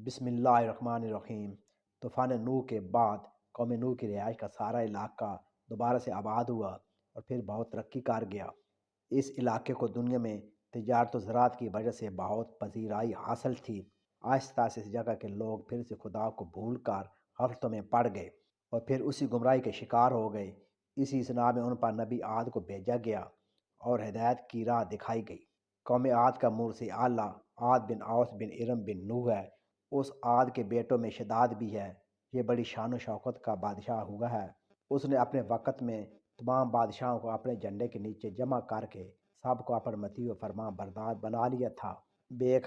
بسم اللہ الرحمن الرحیم۔ طوفان نوح کے بعد قوم نوح کی رہائش کا سارا علاقہ دوبارہ سے آباد ہوا اور پھر بہت ترقی کر گیا۔ اس علاقے کو دنیا میں تجارت و زراعت کی وجہ سے بہت پذیرائی حاصل تھی۔ آہستہ آہستہ اس جگہ کے لوگ پھر سے خدا کو بھول کر غفلتوں میں پڑ گئے اور پھر اسی گمراہی کے شکار ہو گئے۔ اسی اثنا میں ان پر نبی عاد کو بھیجا گیا اور ہدایت کی راہ دکھائی گئی۔ قوم عاد کا مرسی اعلیٰ عاد بن اوس بن ارم بن نوح ہے۔ اس عاد کے بیٹوں میں شداد بھی ہے۔ یہ بڑی شان و شوکت کا بادشاہ ہوا ہے۔ اس نے اپنے وقت میں تمام بادشاہوں کو اپنے جھنڈے کے نیچے جمع کر کے سب کو اپنا مطیع و فرمان بردار بنا لیا تھا۔ بے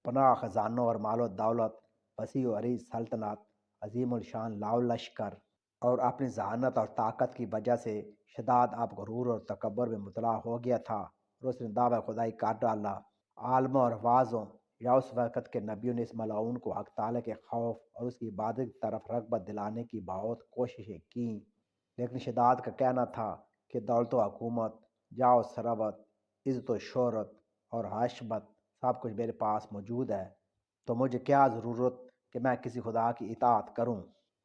پناہ خزانوں اور مال و دولت، وسیع و عریض سلطنت، عظیم الشان لاؤ لشکر اور اپنی ذہانت اور طاقت کی وجہ سے شداد اب غرور اور تکبر میں مبتلا ہو گیا تھا اور اس نے دعوی خدائی کر ڈالا۔ عالموں اور وعظوں یا اس وقت کے نبیوں نے اس ملعون کو حق تعالیٰ کے خوف اور اس کی عبادت کی طرف رغبت دلانے کی بہت کوششیں کیں، لیکن شداد کا کہنا تھا کہ دولت و حکومت، جاہ و ثروت، عزت و شہرت اور حشمت سب کچھ میرے پاس موجود ہے، تو مجھے کیا ضرورت کہ میں کسی خدا کی اطاعت کروں۔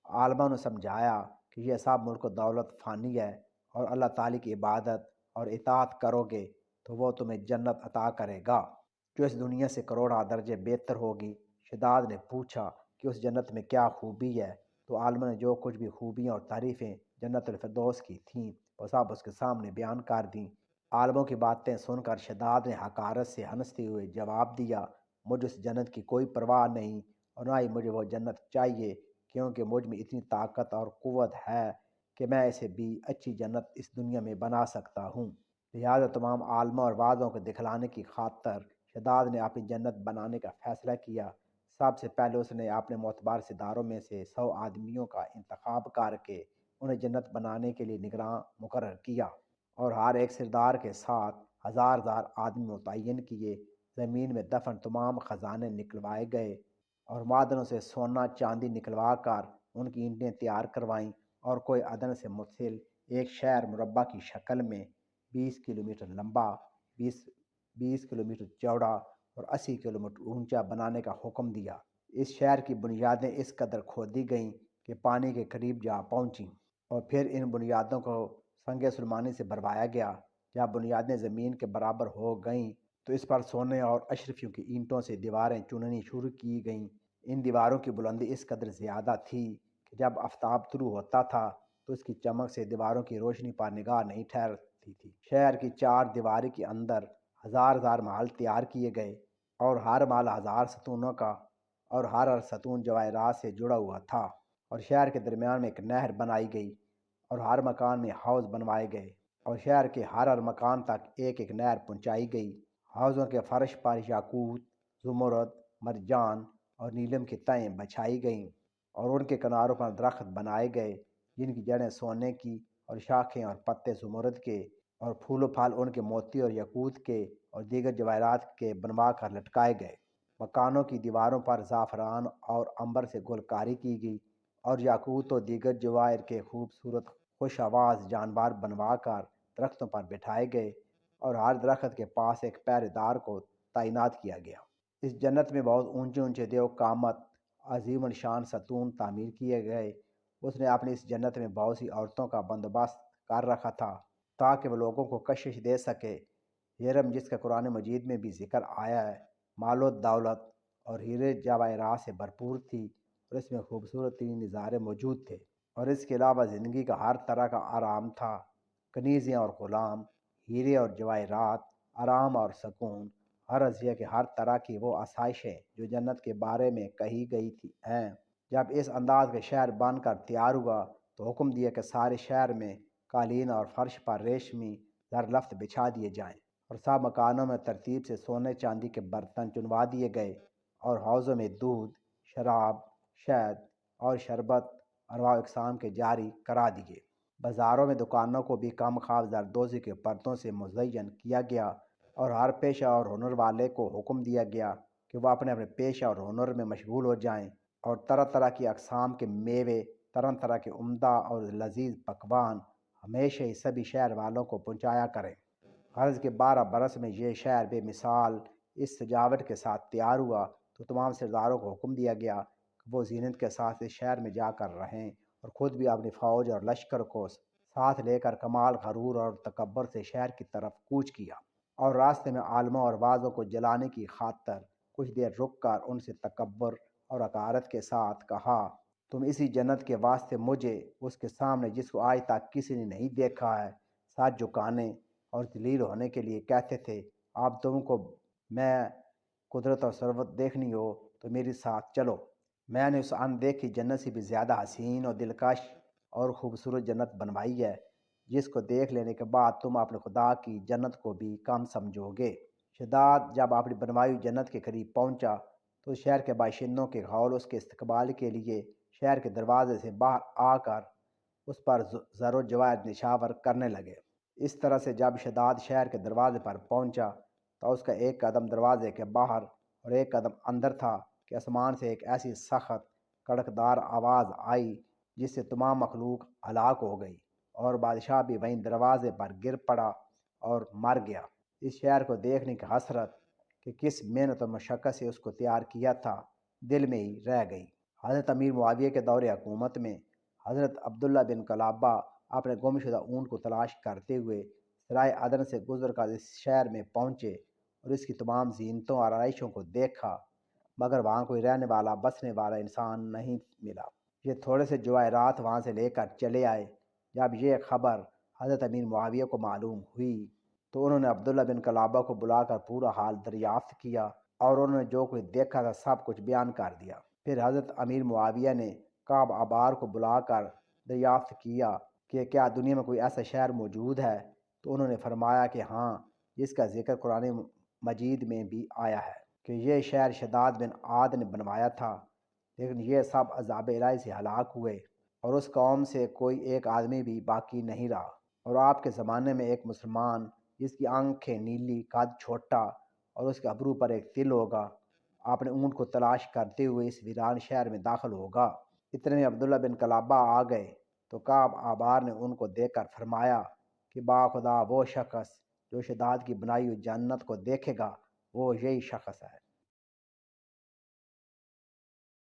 عالموں نے سمجھایا کہ یہ سب ملک و دولت فانی ہے اور اللہ تعالیٰ کی عبادت اور اطاعت کرو گے تو وہ تمہیں جنت عطا کرے گا جو اس دنیا سے کروڑہ درجے بہتر ہوگی۔ شداد نے پوچھا کہ اس جنت میں کیا خوبی ہے، تو عالم نے جو کچھ بھی خوبیاں اور تعریفیں جنت الفردوس کی تھیں وہ سب اس کے سامنے بیان کر دیں۔ عالموں کی باتیں سن کر شداد نے حقارت سے ہنستے ہوئے جواب دیا، مجھے اس جنت کی کوئی پرواہ نہیں اور نہ ہی مجھے وہ جنت چاہیے، کیونکہ مجھ میں اتنی طاقت اور قوت ہے کہ میں اسے بھی اچھی جنت اس دنیا میں بنا سکتا ہوں۔ لہذا تمام عالموں اور وعدوں کو دکھلانے کی خاطر شداد نے اپنی جنت بنانے کا فیصلہ کیا۔ سب سے پہلے اس نے اپنے معتبر سرداروں میں سے 100 آدمیوں کا انتخاب کر کے انہیں جنت بنانے کے لیے نگراں مقرر کیا اور ہر ایک سردار کے ساتھ 1000 آدمی متعین کیے۔ زمین میں دفن تمام خزانے نکلوائے گئے اور معدنوں سے سونا چاندی نکلوا کر ان کی اینٹیں تیار کروائیں اور کوئی عدن سے متصل ایک شہر مربع کی شکل میں 20 کلومیٹر لمبا، 20 کلومیٹر چوڑا اور 80 کلومیٹر اونچا بنانے کا حکم دیا۔ اس شہر کی بنیادیں اس قدر کھودی گئیں کہ پانی کے قریب جا پہنچیں اور پھر ان بنیادوں کو سنگ سلیمانی سے بھروایا گیا۔ جب بنیادیں زمین کے برابر ہو گئیں تو اس پر سونے اور اشرفیوں کی اینٹوں سے دیواریں چننی شروع کی گئیں۔ ان دیواروں کی بلندی اس قدر زیادہ تھی کہ جب آفتاب طلوع ہوتا تھا تو اس کی چمک سے دیواروں کی روشنی پر نگاہ نہیں ٹھہرتی تھی۔ شہر کی 4 دیواری کے اندر 1000 محل تیار کیے گئے اور ہر محل 1000 ستونوں کا اور ہر ستون جواہرات سے جڑا ہوا تھا، اور شہر کے درمیان میں ایک نہر بنائی گئی اور ہر مکان میں حوض بنوائے گئے اور شہر کے ہر مکان تک ایک ایک نہر پہنچائی گئی۔ حوضوں کے فرش پر یاقوت، زمرد، مرجان اور نیلم کی تائیں بچھائی گئیں اور ان کے کناروں پر درخت بنائے گئے جن کی جڑیں سونے کی اور شاخیں اور پتے زمرد کے اور پھول و پھل ان کے موتی اور یاقوت کے اور دیگر جواہرات کے بنوا کر لٹکائے گئے۔ مکانوں کی دیواروں پر زعفران اور عنبر سے گل کاری کی گئی اور یاقوت و دیگر جواہر کے خوبصورت خوش آواز جانور بنوا کر درختوں پر بٹھائے گئے اور ہر درخت کے پاس ایک پہرے دار کو تعینات کیا گیا۔ اس جنت میں بہت اونچے اونچے دیو قامت عظیم الشان ستون تعمیر کیے گئے۔ اس نے اپنی اس جنت میں بہت سی عورتوں کا بندوبست کر رکھا تھا تاکہ وہ لوگوں کو کشش دے سکے۔ ہرم، جس کا قرآن مجید میں بھی ذکر آیا ہے، مال و دولت اور ہیرے جواہرات سے بھرپور تھی اور اس میں خوبصورت ترین نظارے موجود تھے، اور اس کے علاوہ زندگی کا ہر طرح کا آرام تھا۔ کنیزیاں اور غلام، ہیرے اور جواہرات، آرام اور سکون، ہر اشیاء کے ہر طرح کی وہ آسائشیں جو جنت کے بارے میں کہی گئی تھی ہیں۔ جب اس انداز کا شہر بن کر تیار ہوا تو حکم دیا کہ سارے شہر میں قالین اور فرش پر ریشمی زرلفت بچھا دیے جائیں اور سب مکانوں میں ترتیب سے سونے چاندی کے برتن چنوا دیے گئے اور حوضوں میں دودھ، شراب، شہد اور شربت انواع اقسام کے جاری کرا دیے۔ بازاروں میں دکانوں کو بھی کم خواب زردوزی کے پردوں سے مزین کیا گیا اور ہر پیشہ اور ہنر والے کو حکم دیا گیا کہ وہ اپنے اپنے پیشہ اور ہنر میں مشغول ہو جائیں اور طرح طرح کی اقسام کے میوے، طرح طرح کے عمدہ اور لذیذ پکوان ہمیشہ ہی سبھی شہر والوں کو پہنچایا کریں۔ غرض کے 12 برس میں یہ شہر بے مثال اس سجاوٹ کے ساتھ تیار ہوا تو تمام سرداروں کو حکم دیا گیا کہ وہ زینت کے ساتھ اس شہر میں جا کر رہیں، اور خود بھی اپنی فوج اور لشکر کو ساتھ لے کر کمال غرور اور تکبر سے شہر کی طرف کوچ کیا، اور راستے میں عالموں اور وازوں کو جلانے کی خاطر کچھ دیر رک کر ان سے تکبر اور حقارت کے ساتھ کہا، تم اسی جنت کے واسطے مجھے اس کے سامنے جس کو آج تک کسی نے نہیں دیکھا ہے ساتھ جھکانے اور ذلیل ہونے کے لیے کہتے تھے، اب تم کو میں قدرت اور ثروت دیکھنی ہو تو میرے ساتھ چلو، میں نے اس اندیکھی جنت سے بھی زیادہ حسین اور دلکش اور خوبصورت جنت بنوائی ہے، جس کو دیکھ لینے کے بعد تم اپنے خدا کی جنت کو بھی کم سمجھو گے۔ شداد جب اپنی بنوائی ہوئی جنت کے قریب پہنچا تو شہر کے باشندوں کے غول اس کے استقبال کے لیے شہر کے دروازے سے باہر آ کر اس پر زر و جواہر نشاور کرنے لگے۔ اس طرح سے جب شداد شہر کے دروازے پر پہنچا تو اس کا ایک قدم دروازے کے باہر اور ایک قدم اندر تھا کہ آسمان سے ایک ایسی سخت کڑکدار آواز آئی جس سے تمام مخلوق ہلاک ہو گئی، اور بادشاہ بھی وہیں دروازے پر گر پڑا اور مر گیا۔ اس شہر کو دیکھنے کی حسرت کہ کس محنت و مشقت سے اس کو تیار کیا تھا دل میں ہی رہ گئی۔ حضرت امیر معاویہ کے دور حکومت میں حضرت عبداللہ بن قلابہ اپنے گم شدہ اونٹ کو تلاش کرتے ہوئے سرائے عدن سے گزر کر اس شہر میں پہنچے اور اس کی تمام زینتوں اور آرائشوں کو دیکھا، مگر وہاں کوئی رہنے والا بسنے والا انسان نہیں ملا۔ یہ تھوڑے سے جواہرات وہاں سے لے کر چلے آئے۔ جب یہ خبر حضرت امیر معاویہ کو معلوم ہوئی تو انہوں نے عبداللہ بن قلابہ کو بلا کر پورا حال دریافت کیا، اور انہوں نے جو کچھ دیکھا تھا سب کچھ بیان کر دیا۔ پھر حضرت امیر معاویہ نے کعب آبار کو بلا کر دریافت کیا کہ کیا دنیا میں کوئی ایسا شہر موجود ہے؟ تو انہوں نے فرمایا کہ ہاں، جس کا ذکر قرآن مجید میں بھی آیا ہے کہ یہ شہر شداد بن عاد نے بنوایا تھا، لیکن یہ سب عذاب الہی سے ہلاک ہوئے، اور اس قوم سے کوئی ایک آدمی بھی باقی نہیں رہا۔ اور آپ کے زمانے میں ایک مسلمان جس کی آنکھیں نیلی، قد چھوٹا اور اس کے ابرو پر ایک تل ہوگا، اپنے اونٹ کو تلاش کرتے ہوئے اس ویران شہر میں داخل ہوگا۔ اتنے میں عبداللہ بن قلابہ آ گئے تو کعب آبار نے ان کو دیکھ کر فرمایا کہ با خدا وہ شخص جو شداد کی بنائی ہوئی جنت کو دیکھے گا وہ یہی شخص ہے۔